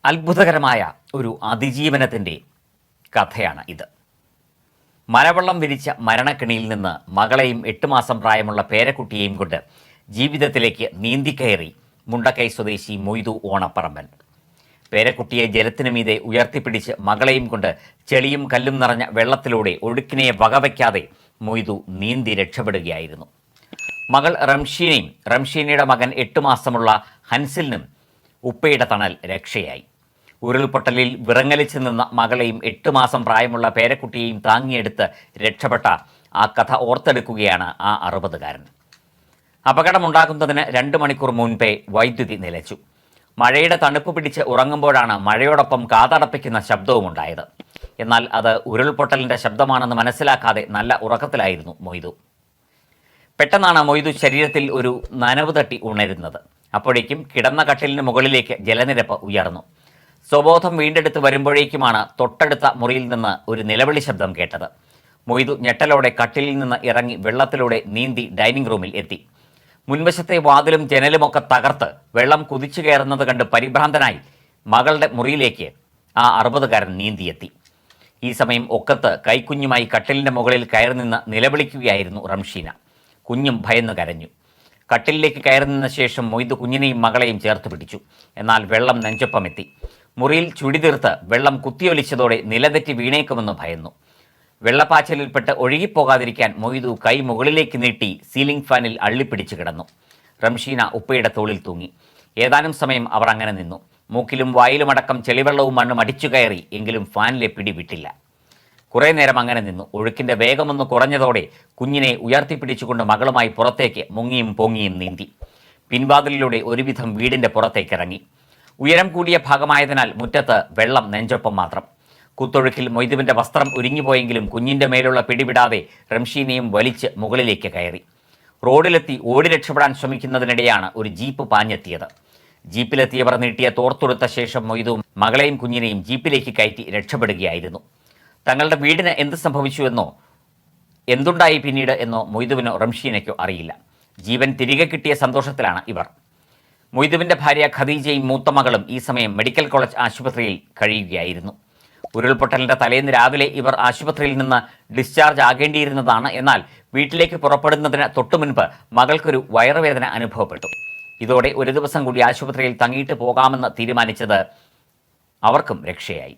അത്ഭുതകരമായ ഒരു അതിജീവനത്തിൻ്റെ കഥയാണ് ഇത്. മലവെള്ളം വിരിച്ച മരണക്കെണിയിൽ നിന്ന് മകളെയും 8 മാസം പ്രായമുള്ള പേരക്കുട്ടിയെയും കൊണ്ട് ജീവിതത്തിലേക്ക് നീന്തിക്കയറി മുണ്ടക്കൈ സ്വദേശി മൊയ്തു ഓണപ്പറമ്പൻ. പേരക്കുട്ടിയെ ജലത്തിനു മീതെ ഉയർത്തിപ്പിടിച്ച് മകളെയും കൊണ്ട് ചെളിയും കല്ലും നിറഞ്ഞ വെള്ളത്തിലൂടെ ഒഴുക്കിനെ വകവയ്ക്കാതെ മൊയ്തു നീന്തി രക്ഷപ്പെടുകയായിരുന്നു. മകൾ റംഷീനയും റംഷീനയുടെ മകൻ 8 മാസമുള്ള ഹൻസിലിനും ഉപ്പയുടെ തണൽ രക്ഷയായി. ഉരുൾപൊട്ടലിൽ വിറങ്ങലിച്ചു നിന്ന മകളെയും 8 മാസം പ്രായമുള്ള പേരക്കുട്ടിയെയും താങ്ങിയെടുത്ത് രക്ഷപ്പെട്ട ആ കഥ ഓർത്തെടുക്കുകയാണ് ആ 60-കാരൻ. അപകടമുണ്ടാകുന്നതിന് 2 മണിക്കൂർ മുൻപേ വൈദ്യുതി നിലച്ചു. മഴയുടെ തണുപ്പ് പിടിച്ച് ഉറങ്ങുമ്പോഴാണ് മഴയോടൊപ്പം കാതടപ്പിക്കുന്ന ശബ്ദവും ഉണ്ടായത്. എന്നാൽ അത് ഉരുൾപൊട്ടലിൻ്റെ ശബ്ദമാണെന്ന് മനസ്സിലാക്കാതെ നല്ല ഉറക്കത്തിലായിരുന്നു മൊയ്തു. പെട്ടെന്നാണ് മൊയ്തു ശരീരത്തിൽ ഒരു നനവ് തട്ടി ഉണരുന്നത്. അപ്പോഴേക്കും കിടന്ന കട്ടിലിന് മുകളിലേക്ക് ജലനിരപ്പ് ഉയർന്നു. സ്വബോധം വീണ്ടെടുത്ത് വരുമ്പോഴേക്കുമാണ് തൊട്ടടുത്ത മുറിയിൽ നിന്ന് ഒരു നിലവിളി ശബ്ദം കേട്ടത്. മൊയ്തു ഞെട്ടലോടെ കട്ടിലിൽ നിന്ന് ഇറങ്ങി വെള്ളത്തിലൂടെ നീന്തി ഡൈനിങ് റൂമിൽ എത്തി. മുൻവശത്തെ വാതിലും ജനലുമൊക്കെ തകർത്ത് വെള്ളം കുതിച്ചു കയറുന്നത് കണ്ട് പരിഭ്രാന്തനായി മകളുടെ മുറിയിലേക്ക് ആ 60-കാരൻ നീന്തിയെത്തി. ഈ സമയം ഒക്കത്ത് കൈക്കുഞ്ഞുമായി കട്ടിലിൻ്റെ മുകളിൽ കയറി നിന്ന് നിലവിളിക്കുകയായിരുന്നു റംഷീന. കുഞ്ഞും ഭയന്ന് കരഞ്ഞു. കട്ടിലിലേക്ക് കയറി നിന്ന ശേഷം മൊയ്തു കുഞ്ഞിനെയും മകളെയും ചേർത്ത് പിടിച്ചു. എന്നാൽ വെള്ളം നെഞ്ചൊപ്പമെത്തി. മുറിയിൽ ചുടി തീർത്ത് വെള്ളം കുത്തിയൊലിച്ചതോടെ നിലതെറ്റി വീണേക്കുമെന്ന് ഭയന്നു. വെള്ളപ്പാച്ചലിൽപ്പെട്ട് ഒഴുകിപ്പോകാതിരിക്കാൻ മൊയ്തു കൈ മുകളിലേക്ക് നീട്ടി സീലിംഗ് ഫാനിൽ അള്ളിപ്പിടിച്ചു കിടന്നു. റംഷീന ഉപ്പയുടെ തോളിൽ തൂങ്ങി. ഏതാനും സമയം അവർ അങ്ങനെ നിന്നു. മൂക്കിലും വായിലുമടക്കം ചെളിവെള്ളവും മണ്ണും അടിച്ചു കയറി. എങ്കിലും ഫാനിലെ പിടി വിട്ടില്ല. കുറേ നേരം അങ്ങനെ നിന്നു. ഒഴുക്കിൻ്റെ വേഗമൊന്ന് കുറഞ്ഞതോടെ കുഞ്ഞിനെ ഉയർത്തിപ്പിടിച്ചുകൊണ്ട് മകളുമായി പുറത്തേക്ക് മുങ്ങിയും പൊങ്ങിയും നീന്തി. പിൻവാതിലിലൂടെ ഒരുവിധം വീടിൻ്റെ പുറത്തേക്കിറങ്ങി. ഉയരം കൂടിയ ഭാഗമായതിനാൽ മുറ്റത്ത് വെള്ളം നെഞ്ചൊപ്പം മാത്രം. കുത്തൊഴുക്കിൽ മൊയ്തുവിൻ്റെ വസ്ത്രം ഉരിഞ്ഞുപോയെങ്കിലും കുഞ്ഞിൻ്റെ മേലുള്ള പിടിവിടാതെ റംഷീനയും വലിച്ച് മുകളിലേക്ക് കയറി. റോഡിലെത്തി ഓടി രക്ഷപ്പെടാൻ ശ്രമിക്കുന്നതിനിടെയാണ് ഒരു ജീപ്പ് പാഞ്ഞെത്തിയത്. ജീപ്പിലെത്തിയവർ നീട്ടിയ തോർത്തെടുത്ത ശേഷം മൊയ്തുവും മകളെയും കുഞ്ഞിനെയും ജീപ്പിലേക്ക് കയറ്റി രക്ഷപ്പെടുകയായിരുന്നു. തങ്ങളുടെ വീടിന് എന്ത് സംഭവിച്ചുവെന്നോ എന്തുണ്ടായി പിന്നീട് എന്നോ മൊയ്തുവിനോ റംഷീനയ്ക്കോ അറിയില്ല. ജീവൻ തിരികെ കിട്ടിയ സന്തോഷത്തിലാണ് ഇവർ. മൊയ്തുവിൻ്റെ ഭാര്യ ഖദീജയും മൂത്ത മകളും ഈ സമയം മെഡിക്കൽ കോളേജ് ആശുപത്രിയിൽ കഴിയുകയായിരുന്നു. ഉരുൾപൊട്ടലിൻ്റെ തലേന്ന് രാവിലെ ഇവർ ആശുപത്രിയിൽ നിന്ന് ഡിസ്ചാർജ് ആകേണ്ടിയിരുന്നതാണ്. എന്നാൽ വീട്ടിലേക്ക് പുറപ്പെടുന്നതിന് തൊട്ടുമുൻപ് മകൾക്കൊരു വയറുവേദന അനുഭവപ്പെട്ടു. ഇതോടെ ഒരു ദിവസം കൂടി ആശുപത്രിയിൽ തങ്ങിയിട്ട് പോകാമെന്ന് തീരുമാനിച്ചത് അവർക്കും രക്ഷയായി.